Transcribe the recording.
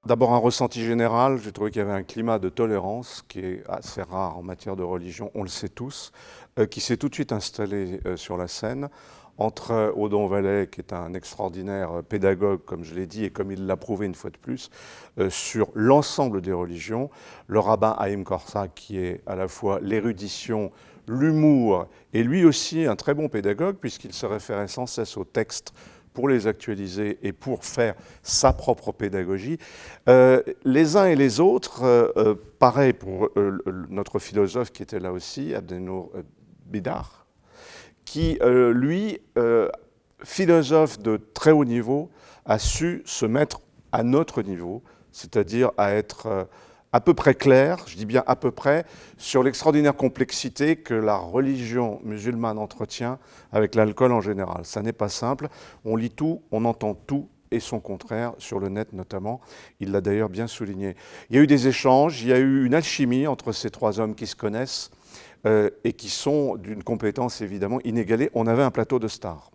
d'abord un ressenti général. J'ai trouvé qu'il y avait un climat de tolérance qui est assez rare en matière de religion, on le sait tous, qui s'est tout de suite installé sur la scène entre Audon Vallet, qui est un extraordinaire pédagogue, comme je l'ai dit, et comme il l'a prouvé une fois de plus, sur l'ensemble des religions, le rabbin Haïm Korsa, qui est à la fois l'érudition, l'humour, et lui aussi un très bon pédagogue, puisqu'il se référait sans cesse aux textes pour les actualiser et pour faire sa propre pédagogie. Les uns et les autres, pareil pour notre philosophe qui était là aussi, Abdenour Bidar, qui, lui, philosophe de très haut niveau, a su se mettre à notre niveau, c'est-à-dire à être à peu près clair, je dis bien à peu près, sur l'extraordinaire complexité que la religion musulmane entretient avec l'alcool en général. Ça n'est pas simple, on lit tout, on entend tout, et son contraire, sur le net notamment. Il l'a d'ailleurs bien souligné. Il y a eu des échanges, il y a eu une alchimie entre ces trois hommes qui se connaissent, et qui sont d'une compétence évidemment inégalée. On avait un plateau de stars.